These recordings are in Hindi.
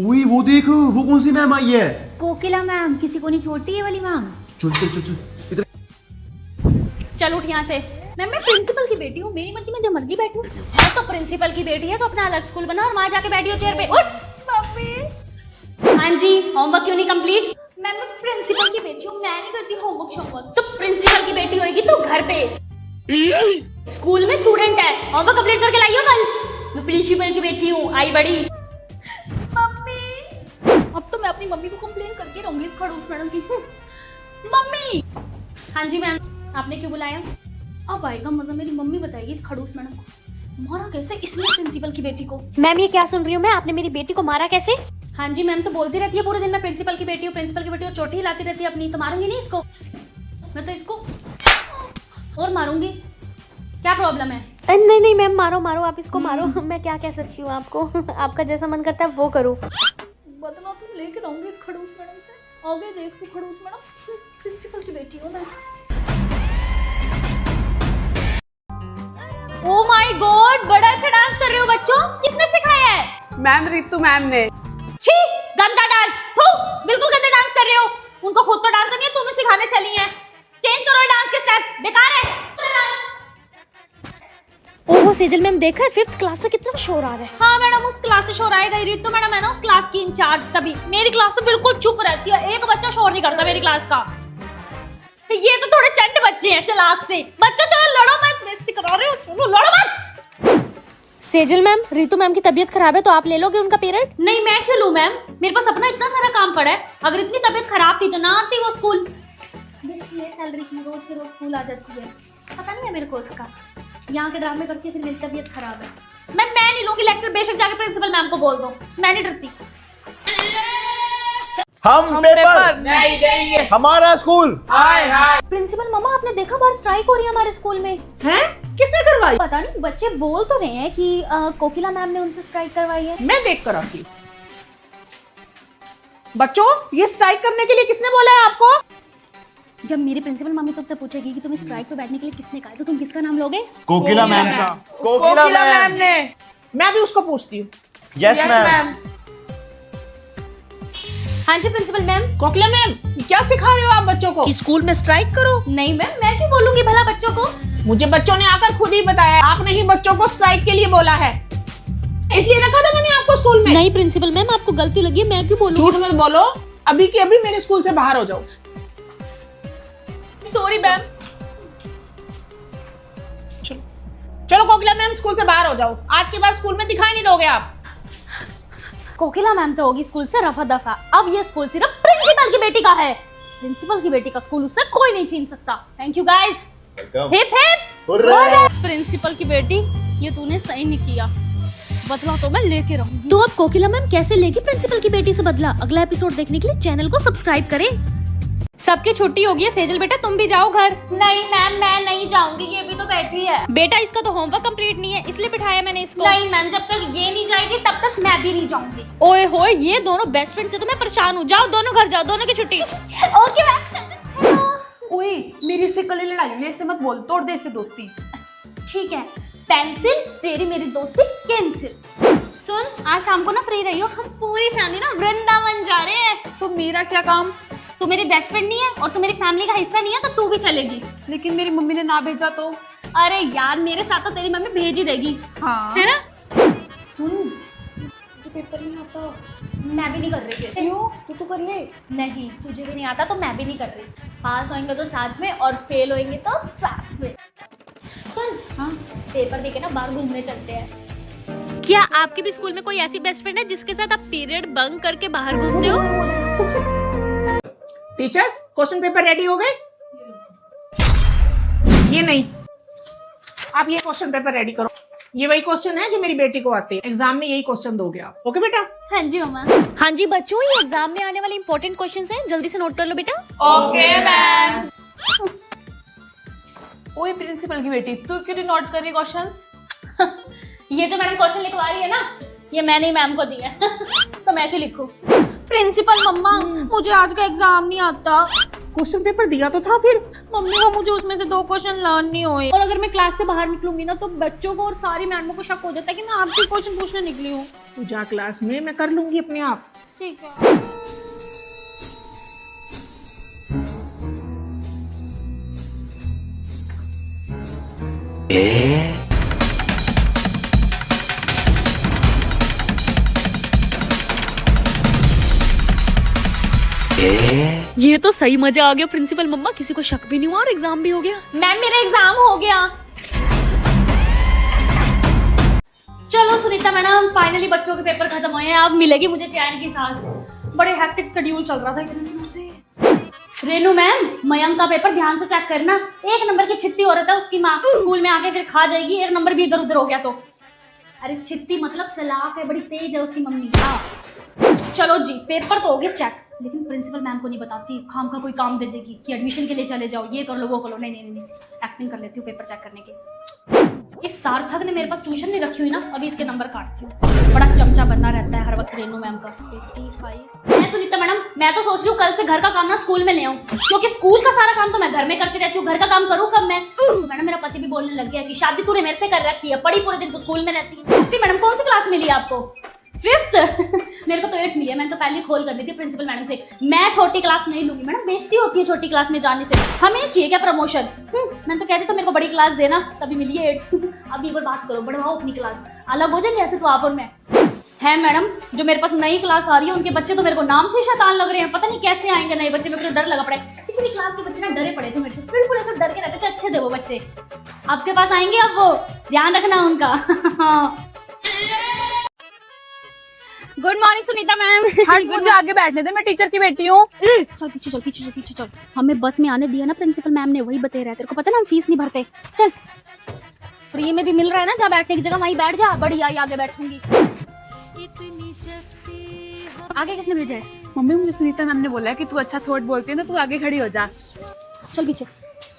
ओए वो देख, वो कौन सी मैम आई है? कोकिला मैम, किसी को नहीं छोड़ती ये वाली मैम। चल चल चल चल इधर। चल उठ यहाँ से। मैम मैं प्रिंसिपल की बेटी हूँ, मेरी मर्जी में जो मर्जी बैठूं। मैं तो प्रिंसिपल की बेटी है तो अपना अलग स्कूल बना और वहाँ जाके बैठी हो चेयर पे। उठ मम्मी। हाँ जी, होमवर्क क्यों नहीं कंप्लीट? मैम मैं प्रिंसिपल की बेटी हूँ, मैं नहीं करती होमवर्क। तो प्रिंसिपल की बेटी होगी तो घर पे, स्कूल में स्टूडेंट है, होमवर्क कंप्लीट करके लाइयो कल। मैं प्रिंसिपल की बेटी हूँ, आई बड़ी। अब तो मैं अपनी मम्मी को कंप्लेन करके रहूंगी इस खड़ूस मैडम की। मम्मी। हाँ जी मैम, आपने क्यों बुलाया? अब आएगा मजा, मेरी मम्मी बताएगी इस खड़ूस मैडम को मारा कैसे इसने प्रिंसिपल की बेटी को। मैम ये क्या सुन रही हूँ मैं, आपने मेरी बेटी को मारा कैसे? हाँ जी मैम, तो बोलती रहती है पूरे दिन मैं प्रिंसिपल की बेटी हूँ, चोटी हिलाती रहती है अपनी। तो मारूंगी नहीं इसको, मैं तो इसको और मारूंगी। क्या प्रॉब्लम है? नहीं नहीं मैम, मारो मारो, आप इसको मारो। मैं क्या कह सकती हूँ आपको, आपका जैसा मन करता है वो करो। बदला तो लेके रहूंगी इस खड़ूस मैडम से। आगे देख तू खड़ूस मैडम, प्रिंसिपल की बेटी हूँ मैं। ओ माय गॉड, बड़ा अच्छा डांस कर रहे हो बच्चों, किसने सिखाया है? मैम रितु मैम ने। छी, गंदा डांस। थू, बिल्कुल गंदा डांस कर रहे हो। उनको खुद तो डांस करनी है, तुम्हें सिखाने चली हैं। चेंज करो डांस के स्टेप्स, बेकार है डांस। ओहो सेजल मैम, देखा है 5th क्लास से कितना शोर आ रहा है। हाँ मैडम, उस क्लास से शोर आएगा ही। रितु मैडम है ना उस क्लास की इंचार्ज, तभी मेरी क्लास से बिल्कुल चुप रहती है, एक बच्चा शोर नहीं करता मेरी क्लास का। ये तो थोड़े चंट बच्चे हैं चलाक से। बच्चों चलो लड़ो मत, बेइज्जती करा रहे हो, चलो लड़ो मत। सेजल मैम, रितु मैम की तबीयत खराब है तो आप ले लोगे उनका पीरियड? नहीं मैं क्यों लूं मैम, मेरे पास अपना इतना सारा काम पड़ा है। अगर इतनी तबीयत खराब थी तो ना आती वो स्कूल। ये सैलरी की रोज के रोज स्कूल आ जाती है, पता नहीं है मेरे को उसका। यहाँ के ड्रामे करती है फिर मेरी तबीयत खराब है। मैं नहीं लूंगी लेक्चर, बेशक जाके प्रिंसिपल मैम को बोल दो, मैं नहीं डरती। हम पेपर नहीं देंगे, हमारा स्कूल। हाय हाय। प्रिंसिपल मामा, आपने देखा बाहर स्ट्राइक हो रही है हमारे स्कूल में? हैं? किसने करवाई? पता नहीं, बच्चे बोल तो रहे हैं कि कोकिला मैम ने उनसे स्ट्राइक करवाई है। मैं देख कर आती हूँ। बच्चों, ये स्ट्राइक करने के लिए किसने बोला है आपको? जब मेरी प्रिंसिपल मम्मी तुमसे पूछेगी कि तुम स्ट्राइक पे बैठने के लिए किसने कहा, तो तुम किसका नाम लोगे? कोकिला मैम का। कोकिला मैम ने। मैं भी उसको पूछती हूँ। Yes ma'am. हाँ जी प्रिंसिपल मैम। कोकिला मैम, क्या सिखा रहे हो आप बच्चों को? कि स्कूल में स्ट्राइक करो? नहीं मैम, मैं क्यों बोलूंगी भला बच्चों को। मुझे बच्चों ने आकर खुद ही बताया, आपने ही बच्चों को स्ट्राइक के लिए बोला है, इसलिए रखा था मैंने आपको स्कूल में। नहीं प्रिंसिपल मैम, आपको गलती लगी, मैं क्यों बोलूं? झूठ मत बोलो, अभी के अभी मेरे स्कूल से बाहर हो जाओ। Sorry ma'am. चलो कोकिला मैम, स्कूल से बाहर हो जाओ, आज के बाद स्कूल में दिखाई नहीं दोगे आप। कोकिला मैम तो होगी स्कूल से रफा दफा, अब ये स्कूल सिर्फ प्रिंसिपल की बेटी का है। प्रिंसिपल की बेटी का स्कूल उससे कोई नहीं छीन सकता। Thank you guys, hip hip. Principal की बेटी, ये तूने सही नहीं किया, बदला तो मैं लेके रहूंगी। तो अब कोकिला मैम कैसे लेगी प्रिंसिपल की बेटी से बदला? अगला एपिसोड देखने के लिए चैनल को सब्सक्राइब करें। सबकी छुट्टी होगी है, सेजल बेटा तुम भी जाओ घर। नहीं मैम, मैं नहीं जाऊंगी, ये भी तो बैठी है। बेटा इसका तो होमवर्क कंप्लीट नहीं है, इसलिए बिठाया मैंने इसको। नहीं मैम, जब तक ये नहीं जाएगी तब तक मैं भी नहीं जाऊंगी। ओए होए, ये दोनों बेस्ट फ्रेंड से तो मैं परेशान हूँ। जाओ दोनों घर जाओ, दोनों की छुट्टी। ओके मैम, चल। ओए, मेरी इससे कल लड़ाई हुई है, इससे मत बोल, तोड़ दे इससे दोस्ती। ठीक है, पेंसिल, तेरी मेरी दोस्ती कैंसिल। सुन, आज शाम को ना फ्री रही हो, हम पूरी फैमिली ना वृंदावन जा रहे हैं। तो मेरा क्या काम? तू मेरी बेस्ट फ्रेंड नहीं है और तू मेरी फैमिली का हिस्सा नहीं है, तो तू भी चलेगी। लेकिन मेरी मम्मी ने ना भेजा तो? अरे यार, मेरे साथ तो तेरी मम्मी भेज ही देगी। हाँ। है ना? सुन, मुझे पेपर नहीं आता। मैं भी नहीं कर रही थी। क्यों? तू कर ले। नहीं, तुझे भी नहीं आता तो मैं भी नहीं कर रही। पास होंगे तो साथ में और फेल होंगे तो साथ में। सुन, हाँ, पेपर देके ना बाहर घूमने चलते हैं। क्या आपके भी स्कूल में कोई ऐसी बेस्ट फ्रेंड है जिसके साथ आप पीरियड बंक करके बाहर घूमते हो? टीचर्स, क्वेश्चन पेपर रेडी हो गए? ये नहीं, आप ये क्वेश्चन पेपर रेडी करो। ये वही क्वेश्चन है जो मेरी बेटी को आते हैं, एग्जाम में यही क्वेश्चन दोगे आप। ओके बेटा? हाँ जी मम्मा। हाँ जी बच्चों, ये एग्जाम में आने वाले इंपॉर्टेंट क्वेश्चंस हैं, जल्दी से नोट कर लो बेटा। Okay ma'am. ओए प्रिंसिपल की बेटी, तू क्यों नहीं नोट कर रही क्वेश्चंस? ये जो मैडम क्वेश्चन लिखवा रही है ना, ये मैंने ही मैम को दिया है। तो मैं क्यों लिखूं? प्रिंसिपल मम्मा, मुझे आज का एग्जाम नहीं आता। क्वेश्चन पेपर दिया तो था फिर। मम्मी वो मुझे उसमें से 2 क्वेश्चन लर्न नहीं हुए, और अगर मैं क्लास से बाहर निकलूंगी ना तो बच्चों को और सारी मैडमों को शक हो जाता है कि मैं आपसे क्वेश्चन पूछने निकली हूँ। तू जा क्लास में, मैं कर लूंगी अपने आप। ठीक है। ये तो सही मजा आ गया प्रिंसिपल मम्मा, किसी को शक भी नहीं हुआ और एग्जाम भी हो गया। मैम मेरा एग्जाम हो गया। चलो सुनीता मैडम, फाइनली बच्चों के पेपर खत्म हुए हैं, अब मिलेगी मुझे चैन की सांस। बड़े हेक्टिक शेड्यूल चल रहा था इतने दिनों से। रेनू मैम, मयंक का पेपर ध्यान से चेक करना। 1 नंबर की छित्ती हो रहा था, उसकी माँ स्कूल में आके फिर खा जाएगी 1 नंबर भी इधर उधर हो गया तो। अरे छित्ती मतलब चालाक है, बड़ी तेज है उसकी मम्मी। चलो जी, पेपर तो हो गए चेक, लेकिन प्रिंसिपल मैम को नहीं बताती, खाम का कोई काम दे देगी कि एडमिशन के लिए चले जाओ, ये कर लो वो कर लो। नहीं नहीं नहीं, एक्टिंग कर लेती हूँ पेपर चेक करने की। इस सार्थक ने मेरे पास ट्यूशन नहीं रखी हुई ना, अभी इसके नंबर काटती हूँ। बड़ा चमचा बनना रहता है हर वक्त रेनू मैम का। 85। मैं सुनीता मैडम, मैं तो सोच रही हूँ कल से घर का काम ना स्कूल में ले आऊँ, क्योंकि स्कूल का सारा काम तो मैं घर में करती रहती हूँ, घर का काम करूँ कब मैं। मैडम मेरा पति भी बोलने लग गया कि शादी तूने मेरे से कर रखी है, पढ़ी पूरे दिन तो स्कूल में रहती है। मैडम कौन सी क्लास मिली आपको? 5th। मेरे को तो 8th मिली है, मैंने तो पहले खोल कर दी थी प्रिंसिपल मैडम से, मैं छोटी क्लास नहीं लूंगी। मैडम बेइज्जती होती है छोटी क्लास में जाने से, हमें चाहिए क्या प्रमोशन? मैंने तो कहती तो मेरे को बड़ी क्लास देना, तभी मिली है 8th। अब एक बार बात करो, बढ़वाओ अपनी क्लास, अलग हो जाएंगे ऐसे तो आप और मैं। है मैडम, जो मेरे पास नई क्लास आ रही है उनके बच्चे तो मेरे को नाम से शैतान लग रहे हैं, पता नहीं कैसे आएंगे नए बच्चे, मेरे को डर लगा पड़ा है। पिछली क्लास के बच्चे ना डरे पड़े थे मेरे से, बिल्कुल ऐसे डर के रहते थे, अच्छे थे वो बच्चे। आपके पास आएंगे अब वो, ध्यान रखना उनका। Good morning Sunita ma'am. हट, मुझे आगे बैठने दे, मैं टीचर की बेटी हूँ। चल पीछे चल, पीछे चल, पीछे चल। हमें बस में आने दिया ना प्रिंसिपल मैम ने, वही बता रहे, तेरे को पता ना हम फीस नहीं भरते। चल, फ्री में भी मिल रहा है ना, जहाँ बैठने की जगह वहीं बैठ जा, बढ़िया ही आगे बैठूंगी। आगे किसने भेजा है? मम्मी, मुझे सुनीता मैम ने बोला है कि तू अच्छा थोट बोलती है ना, तू आगे खड़ी हो जा। चल पीछे।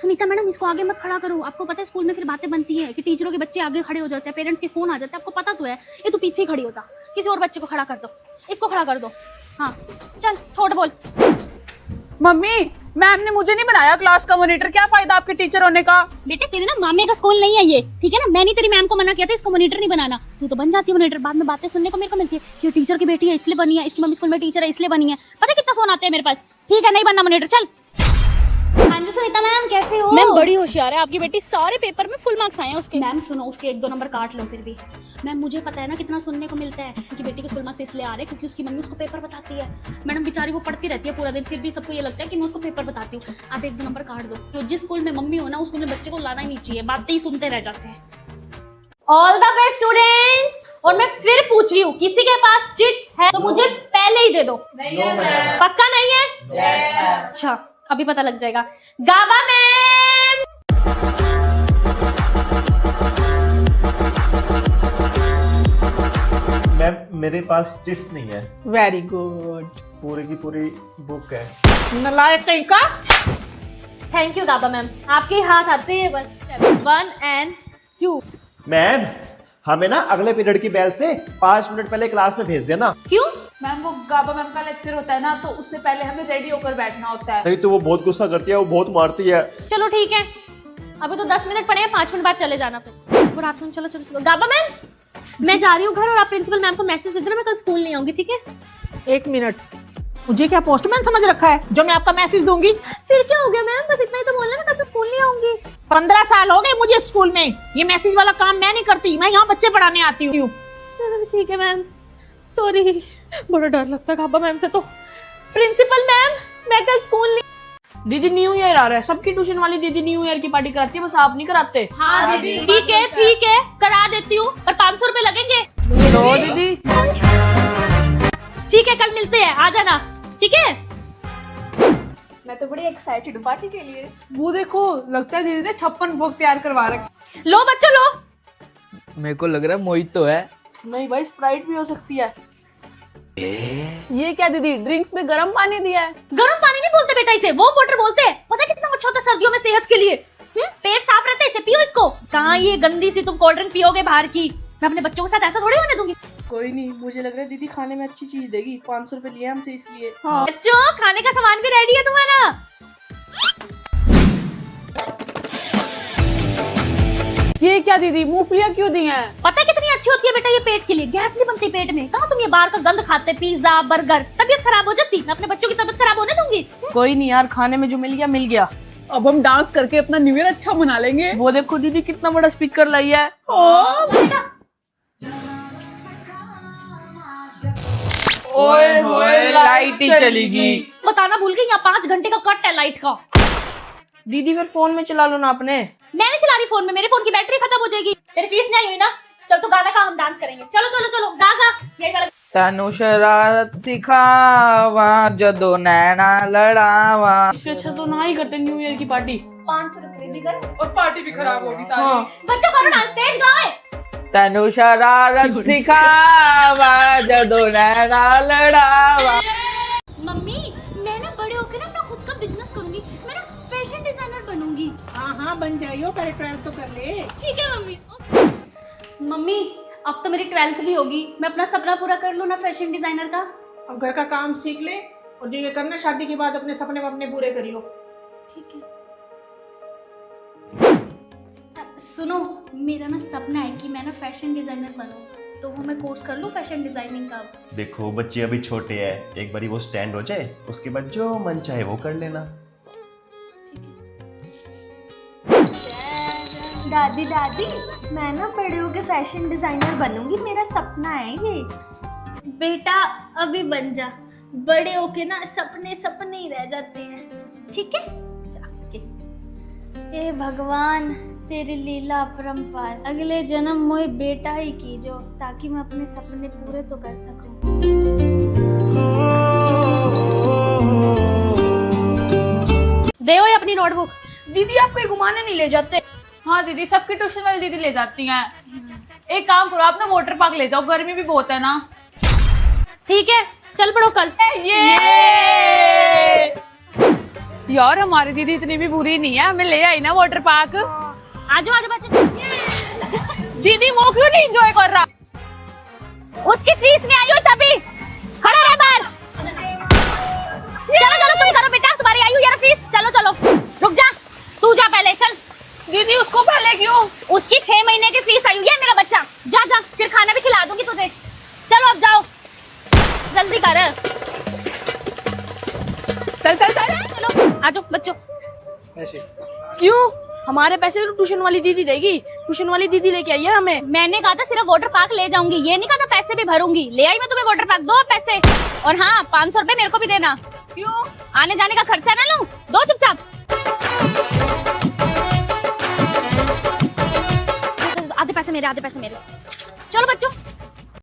सुनीता मैडम, इसको आगे मत खड़ा करो, आपको पता है स्कूल में फिर बातें बनती है कि टीचरों के बच्चे आगे खड़े हो जाते हैं, पेरेंट्स के फोन आ जाते हैं, आपको पता तो है। ये तू पीछे ही खड़ी हो जा, किसी और बच्चे को खड़ा कर दो, इसको खड़ा कर दो। हाँ चल, थोड़ा बोल। मम्मी, मैम ने मुझे नहीं बनाया क्लास का मॉनिटर, क्या फायदा आपके टीचर होने का? बेटे तेरे ना मामे का स्कूल नहीं है ये, ठीक है ना? मैंने तेरी मैम को मना किया था इसको मॉनिटर नहीं बनाना। तू तो बन जाती है मॉनिटर, बाद में बातें सुनने को मेरे को मिलती है कि टीचर की बेटी है इसलिए बनी है, इसकी मम्मी स्कूल में टीचर है इसलिए बनी है। पता कितना फोन आते हैं मेरे पास। ठीक है, नहीं बनना मॉनिटर, चल। हाँ जी सुनीता मैम, कैसे हो? मैम बड़ी होशियार है आपकी बेटी, सारे पेपर में फुल मार्क्स आए हैं उसके। मैम सुनो, उसके 1-2 नंबर काट लो फिर भी। मैम मुझे पता है ना कितना सुनने को मिलता है कि बेटी के फुल मार्क्स इसलिए आ रहे हैं क्योंकि उसकी मम्मी उसको पेपर बताती है। मैडम बेचारी वो पढ़ती रहती है पूरा दिन, फिर भी सबको ये लगता है कि मैं उसको पेपर बताती हूँ। आप 1-2 नंबर काट दो, तो जिस स्कूल में मम्मी हो ना उस स्कूल में बच्चे को लाना ही नहीं चाहिए, बातें ही सुनते रह जाते हैं। All the best students. और मैं फिर पूछ रही हूँ, किसी के पास चिट्स है तो मुझे पहले ही दे दो। पक्का नहीं है? अच्छा, अभी पता लग जाएगा। गाबा मैम, मैम मेरे पास चिट्स नहीं है, वेरी गुड। पूरी की पूरी बुक है। नालायक कहीं का। थैंक यू गाबा मैम, आपके हाथ आते हैं बस। 1 and 2। मैम हमें ना अगले पीरियड की बेल से 5 मिनट पहले क्लास में भेज देना। क्यों? मैम, वो गाबा मैम का लेक्चर होता है ना, तो उससे पहले हमें रेडी होकर बैठना होता है। नहीं तो वो बहुत गुस्सा करती है, वो बहुत मारती है। चलो ठीक है, अभी तो 10 मिनट पड़े हैं, 5 मिनट बाद चले जाना फिर। Good afternoon. चलो चलो चलो। गाबा मैम, मैं जा रही हूँ घर, और आप प्रिंसिपल मैम को मैसेज दे देना मैं कल स्कूल नहीं आऊंगी, ठीक है? 1 मिनट, मुझे क्या पोस्टमैन समझ रखा है जो मैं आपका मैसेज दूंगी? फिर क्या हो गया मैम, बस इतना ही तो बोलना, मैं कल से स्कूल नहीं आऊंगी। 15 साल हो गए मुझे स्कूल में, ये मैसेज वाला काम मैं नहीं करती, मैं यहाँ बच्चे पढ़ाने आती हूँ। चलो ठीक है मैम, सॉरी। बड़ा डर लगता है गाबा मैम से तो। प्रिंसिपल मैम, मैं कल स्कूल नहीं। दीदी न्यू ईयर आ रहा है, सबकी ट्यूशन वाली दीदी न्यू ईयर की पार्टी कराती है, बस आप नहीं कराते। हाँ दीदी, ठीक है करा देती हूँ, पर 500 रुपए लगेंगे। लो दीदी। ठीक है, कल मिलते हैं, आ जाना, ठीक है? मैं तो बड़ी एक्साइटेड हूँ पार्टी के लिए। वो देखो, लगता है दीदी ने 56 भोग तैयार करवा रखे। लो बच्चों लो। मेरे को लग रहा है मोहित तो है। नहीं भाई, स्प्राइट भी हो सकती है। ये क्या दीदी, ड्रिंक्स में गर्म पानी दिया है? गर्म पानी नहीं बोलते बेटा इसे, वो वाटर बोलते हैं। पता है कितना अच्छा होता है सर्दियों में सेहत के लिए। पेट साफ रहता है, इसे पियो इसको। कहाँ ये गंदी सी तुम कोल्ड ड्रिंक पियोगे बाहर की? मैं अपने बच्चों के साथ ऐसा थोड़ी होने दूंगी। कोई नहीं, मुझे लग रहा है दीदी खाने में अच्छी चीज देगी, 500 रुपए लिए हमसे इसलिए। बच्चों, खाने का सामान भी रेडी है तुम्हारा। ये क्या दीदी, मूंगफलियां क्यों दी हैं? पता है कितनी अच्छी होती है बेटा ये पेट के लिए, गैस नहीं बनती पेट में। कहाँ तुम ये बाहर का गंद खाते, पिज्जा बर्गर, तबीयत खराब हो जाती। मैं अपने बच्चों की तबीयत खराब होने दूंगी? कोई नहीं यार, खाने में जो मिल गया मिल गया। अब हम डांस करके अपना न्यू ईयर अच्छा मना लेंगे। वो देखो दीदी कितना बड़ा स्पीकर लाई है। ओए होए लाइट ही चली गई। बताना भूल गई, यहाँ 5 घंटे का कट है लाइट का। दीदी फिर फोन में चला लो ना अपने। मैंने चला रही फोन में, मेरे फोन की बैटरी खत्म हो जाएगी। तेरी फीस नहीं आई हुई ना, चल तू गाना का, हम डांस करेंगे। चलो चलो चलो गा गा, यही वाला। तेनू शरारत सिखावा जदो नैना लड़ावा। इससे अच्छा तो ना ही करते न्यू ईयर की पार्टी। 500 रुपए भी गए और पार्टी भी खराब होगी सारी। हाँ। बच्चों करो डांस, तेज गाओ। तेनू शरारत सिखावा जदो नैना लड़ावा। मम्मी मैं ना बड़े होकर ना अपना खुद का बिजनेस करूंगी, मैं ना फैशन डिजाइनर बनूंगी। हाँ हाँ बन जाइयो, पहले 12th तो कर ले। ठीक है मम्मी। मम्मी अब तो मेरी 12th भी होगी, मैं अपना सपना पूरा कर लूँ ना फैशन डिजाइनर का। अब घर का काम सीख ले, और जो ये करना शादी के बाद अपने सपने अपने पूरे करियो। ठीक है। सुनो, मेरा ना सपना है कि मैं ना फैशन डिजाइनर बनूं, तो वो मैं कोर्स कर लूं फैशन डिजाइनिंग का। देखो बच्चे अभी छोटे हैं, एक बारी वो स्टैंड हो जाए, उसके बाद जो मन चाहे वो कर लेना। दादी दादी, मैं ना बड़े होके फैशन डिजाइनर बनूंगी, मेरा सपना है ये। बेटा अभी बन जा, बड़े होके ना सपने सपने ही रह जाते हैं। ठीक है ए भगवान तेरी लीला अपरंपार, अगले जन्म मोए बेटा ही कीजो, ताकि मैं अपने सपने पूरे तो कर सकूं। दे ओए अपनी नोटबुक। दीदी आप कहीं घुमाने नहीं ले जाते? हाँ दीदी, सबकी ट्यूशन वाली दीदी ले जाती हैं। एक काम करो, आप ना वाटर पार्क ले जाओ, गर्मी भी बहुत है ना। ठीक है चल पड़ो कल। यार हमारी दीदी इतनी भी बुरी नहीं है, हमें ले आई ना वाटर पार्क। आजो आजो बच्चे। दीदी वो क्यों नहीं एंजॉय कर रहा? उसकी फीस नहीं आई हो तभी खड़ा रह बाहर। चलो चलो तुम करो बेटा, तुम्हारी आई हुई है फीस। चलो चलो रुक जा, तू जा पहले चल। दीदी उसको पहले क्यों? उसकी 6 महीने की फीस आई हुई है मेरा बच्चा। जा जा, फिर खाना भी खिला दूंगी तुझे। चलो अब जाओ, जल्दी कर। चल चल चल। चलो आजो बच्चों। क्यों? हमारे पैसे तो ट्यूशन वाली दीदी देगी। ट्यूशन वाली दीदी लेके आई है हमें। मैंने कहा था सिर्फ वाटर पार्क ले जाऊंगी, ये नहीं कहा था पैसे भी भरूंगी। ले आई मैं तुम्हें वाटर पार्क, दो पैसे। और हाँ 500 रुपए मेरे को भी देना। क्यों? आने जाने का खर्चा ना लूं, दो चुपचाप। आधे पैसे मेरे, आधे पैसे मेरे। चलो बच्चों